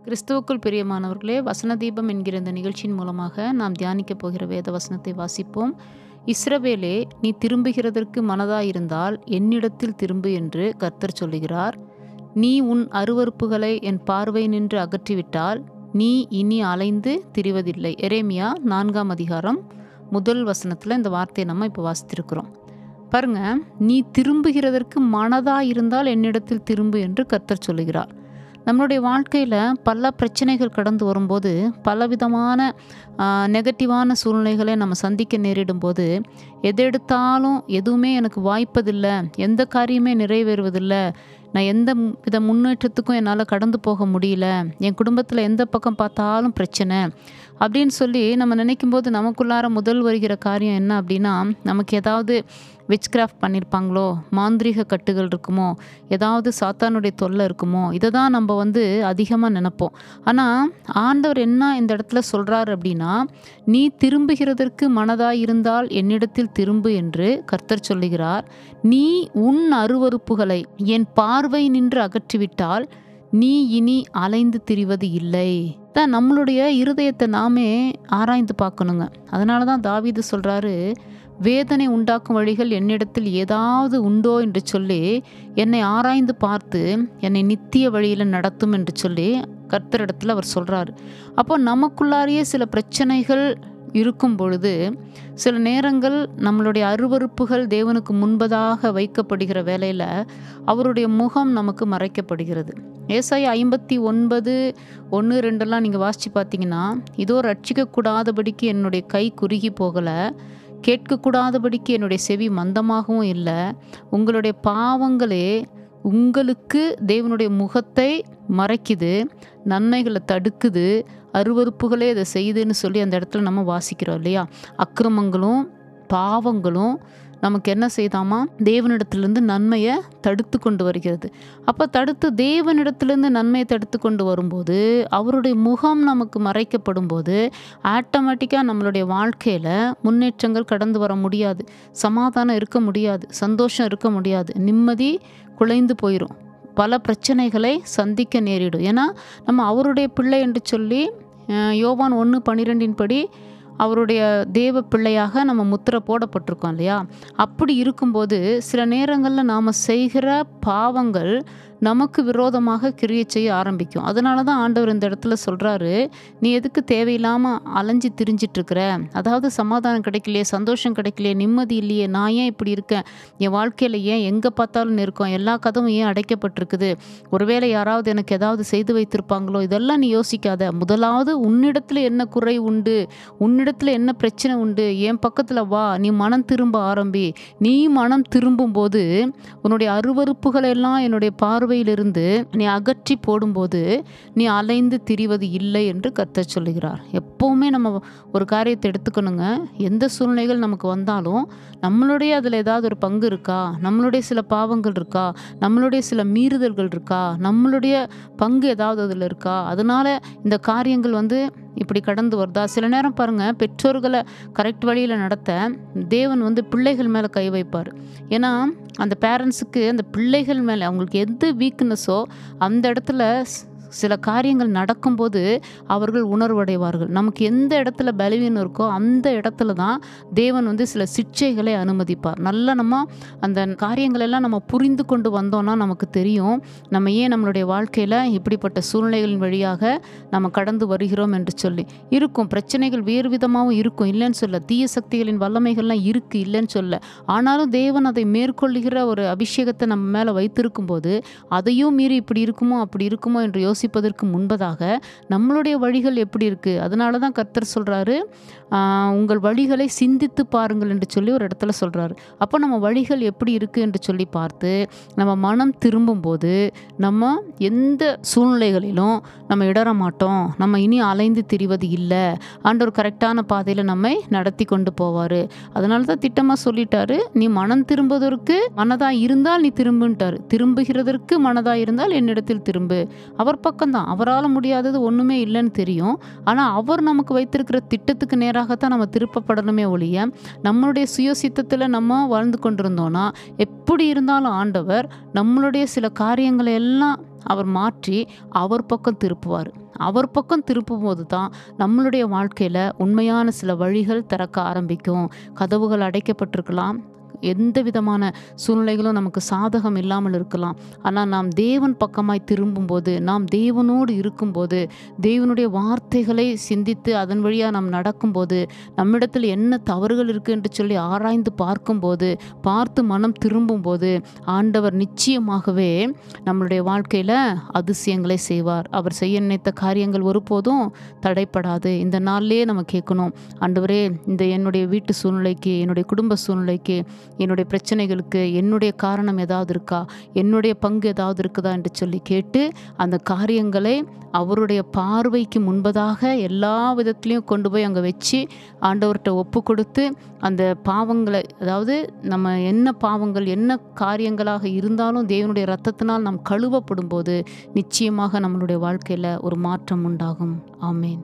கிறிஸ்துவுக்குள் பிரியமானவர்களே, வசன தீபம் என்கிற இந்த நிகழ்ச்சியின் மூலமாக நாம் தியானிக்கப் போகிற வேத வசனத்தை வாசிப்போம். இஸ்ரவேலே, நீ திரும்புகிறதற்கு மனதாயிருந்தால் என்னிடத்தில் திரும்பு என்று கர்த்தர் சொல்லுகிறார். நீ உன் அருவருப்புகளை என் பார்வை நின்று அகற்றிவிட்டால் நீ இனி அலைந்து திரிவதில்லை. எரேமியா 4ஆம் அதிகாரம் 1 வசனத்தில் இந்த வார்த்தையை நம்ம இப்போ வாசித்திருக்கிறோம். பாருங்க, நீ திரும்புகிறதற்கு மனதாயிருந்தால் என்னிடத்தில் திரும்பு என்று கர்த்தர் சொல்லுகிறார். நம்மளுடைய வாழ்க்கையில் பல பிரச்சனைகள் கடந்து வரும்போது, பலவிதமான நெகட்டிவான சூழ்நிலைகளை நம்ம சந்திக்க நேரிடும் போது, எதெடுத்தாலும் எதுவுமே எனக்கு வாய்ப்பதில்லை, எந்த காரியமே நிறைவேறுவதில்லை, நான் எந்த வித முன்னேற்றத்துக்கும் என்னால் கடந்து போக முடியல, என் குடும்பத்தில் எந்த பக்கம் பார்த்தாலும் பிரச்சனை அப்படின்னு சொல்லி நம்ம நினைக்கும் போது நமக்குள்ளார முதல் வருகிற காரியம் என்ன அப்படின்னா, நமக்கு ஏதாவது விட்ச்கிராஃப்ட் பண்ணியிருப்பாங்களோ, மாந்திரீக கட்டுகள் இருக்குமோ, ஏதாவது சாத்தானுடைய தொல்லை இருக்குமோ, இதை தான் நம்ம அதிகமாக நினைப்போம். ஆனால் ஆண்டவர் என்ன இந்த இடத்துல சொல்கிறார் அப்படின்னா, நீ திரும்புகிறதற்கு மனதாயிருந்தால் என்னிடத்தில் திரும்பு என்று கர்த்தர் சொல்லுகிறார். நீ உன் அருவருப்புகளை என் பார்வை நின்று அகற்றிவிட்டால் நீ இனி அலைந்து திரிவது இல்லை. தான் நம்மளுடைய இருதயத்தை நாமே ஆராய்ந்து பார்க்கணுங்க. அதனால தான் தாவீது சொல்கிறாரு, வேதனை உண்டாக்கும் வழிகள் என்னிடத்தில் ஏதாவது உண்டோ என்று சொல்லி என்னை ஆராய்ந்து பார்த்து என்னை நித்திய வழியில் நடத்தும் என்று சொல்லி கர்த்தரிடத்தில் அவர் சொல்கிறாரு. அப்போ நமக்குள்ளாரியே சில பிரச்சனைகள் இருக்கும் பொழுது, சில நேரங்கள் நம்மளுடைய அருவருப்புகள் தேவனுக்கு முன்பதாக வைக்கப்படுகிற வேளையில் அவருடைய முகம் நமக்கு மறைக்கப்படுகிறது. ஏசாயா 59:1-2 நீங்கள் வாசித்து பார்த்தீங்கன்னா, இதோ ரட்சிக்கக்கூடாதபடிக்கு என்னுடைய கை குறுகி போகலை, கேட்கக்கூடாதபடிக்கு என்னுடைய செவி மந்தமாகவும் இல்லை, உங்களுடைய பாவங்களே உங்களுக்கு தேவனுடைய முகத்தை மறைக்குது, நன்மைகளை தடுக்குது, அருவருப்புகளே இதை செய்யுதுன்னு சொல்லி அந்த இடத்துல நம்ம வாசிக்கிறோம் இல்லையா. அக்கிரமங்களும் பாவங்களும் நமக்கு என்ன செய்தாமா, தேவனிடத்திலிருந்து நன்மையை தடுத்து கொண்டு வருகிறது. அப்போ தேவனிடத்திலிருந்து நன்மையை தடுத்து கொண்டு வரும்போது, அவருடைய முகம் நமக்கு மறைக்கப்படும் போது ஆட்டோமேட்டிக்காக நம்மளுடைய வாழ்க்கையில் முன்னேற்றங்கள் கடந்து வர முடியாது, சமாதானம் இருக்க முடியாது, சந்தோஷம் இருக்க முடியாது, நிம்மதி குலைந்து போயிடும், பல பிரச்சனைகளை சந்திக்க நேரிடும். ஏன்னா நம்ம அவருடைய பிள்ளை என்று சொல்லி யோவான் 1:12 படி அவருடைய தேவ பிள்ளையாக நம்ம முத்திரை போடப்பட்டிருக்கோம் இல்லையா. அப்படி இருக்கும்போது சில நேரங்களில் நாம் செய்கிற பாவங்கள் நமக்கு விரோதமாக கிரியை செய்ய ஆரம்பிக்கும். அதனால தான் ஆண்டவர் இந்த இடத்துல சொல்கிறாரு, நீ எதுக்கு தேவையில்லாமல் அலைஞ்சி திரிஞ்சிட்ருக்கிற, அதாவது சமாதானம் கிடைக்கலையே, சந்தோஷம் கிடைக்கலையே, நிம்மதி இல்லையே, நான் ஏன் இப்படி இருக்கேன், என் வாழ்க்கையில் ஏன் எங்கே பார்த்தாலும் இருக்கோம், எல்லா கதவும் ஏன் அடைக்கப்பட்டிருக்குது, ஒருவேளை யாராவது எனக்கு ஏதாவது செய்து வைத்திருப்பாங்களோ, இதெல்லாம் நீ யோசிக்காத. முதலாவது உன்னிடத்தில் என்ன குறை உண்டு, உன்னிடத்தில் என்ன பிரச்சனை உண்டு, என் பக்கத்தில் வா, நீ மனம் திரும்ப ஆரம்பி. நீ மனம் திரும்பும்போது உன்னுடைய அருவருப்புகளை எல்லாம் என்னுடைய பார்வையிலிருந்து நீ அகற்றி போடும்போது நீ அலைந்து திரிவது இல்லை என்று கர்த்தர் சொல்லுகிறார். எப்போவுமே நம்ம ஒரு காரியத்தை எடுத்துக்கணுங்க. எந்த சூழ்நிலைகள் நமக்கு வந்தாலும் நம்மளுடைய அதில் ஏதாவது ஒரு பங்கு இருக்கா, நம்மளுடைய சில பாவங்கள் இருக்கா, நம்மளுடைய சில மீறுதல்கள் இருக்கா, நம்மளுடைய பங்கு ஏதாவது அதில் இருக்கா, அதனால இந்த காரியங்கள் இப்படி கடந்து வருதா. சில நேரம் பாருங்கள், பெற்றோர்களை கரெக்ட் வழியில் நடத்த தேவன் பிள்ளைகள் மேலே கை வைப்பார். ஏன்னா அந்த பேரண்ட்ஸுக்கு அந்த பிள்ளைகள் மேலே அவங்களுக்கு எது வீக்னஸோ அந்த இடத்துல சில காரியங்கள் நடக்கும்போது அவர்கள் உணர்வடைவார்கள். நமக்கு எந்த இடத்துல பலவீனம் இருக்கோ அந்த இடத்துல தான் தேவன் சில சிக்ஷைகளை அனுமதிப்பார். நல்லா நம்ம அந்த காரியங்களெல்லாம் நம்ம புரிந்து கொண்டு வந்தோம்னா நமக்கு தெரியும், நம்ம ஏன் நம்மளுடைய வாழ்க்கையில் இப்படிப்பட்ட சூழ்நிலைகளின் வழியாக நம்ம கடந்து வருகிறோம் என்று சொல்லி. இருக்கும் பிரச்சனைகள் வேறு விதமாகவும் இருக்கும், இல்லைன்னு சொல்ல, தீய சக்திகளின் வல்லமைகள்லாம் இருக்குது, இல்லைன்னு சொல்ல. ஆனாலும் தேவன் அதை மேற்கொள்ளுகிற ஒரு அபிஷேகத்தை நம்ம மேலே வைத்திருக்கும் போது அதையும் மீறி இப்படி இருக்குமோ அப்படி இருக்குமோ என்று யோசிப்பதற்கு முன்பதாக நம்மளுடைய வழிகள் எப்படி இருக்குது. அதனால தான் கர்த்தர் சொல்கிறாரு, உங்கள் வழிகளை சிந்தித்து பாருங்கள் என்று சொல்லி ஒரு இடத்துல சொல்கிறாரு. அப்போ நம்ம வழிகள் எப்படி இருக்குது என்று சொல்லி பார்த்து நம்ம மனம் திரும்பும்போது நம்ம எந்த சூழ்நிலைகளிலும் நம்ம இடற மாட்டோம், நம்ம இனி அலைந்து திரிவது இல்லை, ஆண்டவர் கரெக்டான பாதையில் நம்மை நடத்தி கொண்டு போவார். அதனால தான் திட்டமாக சொல்லிட்டாரு, நீ மனம் திரும்புவதற்கு மனதாக இருந்தால் நீ திரும்புன்ட்டார், திரும்புகிறதற்கு மனதாக இருந்தால் என்னிடத்தில் திரும்பு. அவர் பக்கம்தான், அவரால் முடியாதது ஒன்றுமே இல்லைன்னு தெரியும். ஆனால் அவர் நமக்கு வைத்திருக்கிற திட்டத்துக்கு நேராகத்தான் நம்ம திருப்பப்படணுமே ஒழிய நம்மளுடைய சுயசித்தத்தில் நம்ம வாழ்ந்து கொண்டிருந்தோன்னா எப்படி இருந்தாலும் ஆண்டவர் நம்மளுடைய சில காரியங்களை எல்லாம் அவர் மாற்றி அவர் பக்கம் திருப்புவார். அவர் பக்கம் திருப்பும்போது தான் நம்மளுடைய வாழ்க்கையில் உண்மையான சில வழிகள் திறக்க ஆரம்பிக்கும். கதவுகள் அடைக்கப்பட்டிருக்கலாம், எந்த விதமான சூழ்நிலைகளும் நமக்கு சாதகம் இல்லாமல் இருக்கலாம். ஆனால் நாம் தேவன் பக்கமாய் திரும்பும்போது, நாம் தேவனோடு இருக்கும்போது, தேவனுடைய வார்த்தைகளை சிந்தித்து அதன் வழியாக நாம் நடக்கும்போது, நம்மிடத்தில் என்ன தவறுகள் இருக்குது என்று சொல்லி ஆராய்ந்து பார்த்து மனம் திரும்பும்போது, ஆண்டவர் நிச்சயமாகவே நம்மளுடைய வாழ்க்கையில் அதிசயங்களை செய்வார். அவர் செய்ய நினைத்த காரியங்கள் ஒருபோதும் தடைப்படாது. இந்த நாள்லேயே நம்ம கேட்கணும், ஆண்டவரே, இந்த என்னுடைய வீட்டு சூழ்நிலைக்கு, என்னுடைய குடும்ப சூழ்நிலைக்கு, என்னுடைய பிரச்சனைகளுக்கு என்னுடைய காரணம் ஏதாவது இருக்கா, என்னுடைய பங்கு ஏதாவது இருக்குதா என்று சொல்லி கேட்டு அந்த காரியங்களை அவருடைய பார்வைக்கு முன்பதாக எல்லா விதத்துலையும் கொண்டு போய் அங்கே வச்சு ஆண்டவர்கிட்ட ஒப்பு கொடுத்து அந்த பாவங்களை, அதாவது நம்ம என்ன பாவங்கள் என்ன காரியங்களாக இருந்தாலும் தேவனுடைய இரத்தத்தினால் நாம் கழுவப்படும் போது நிச்சயமாக நம்மளுடைய வாழ்க்கையில் ஒரு மாற்றம் உண்டாகும். ஆமேன்.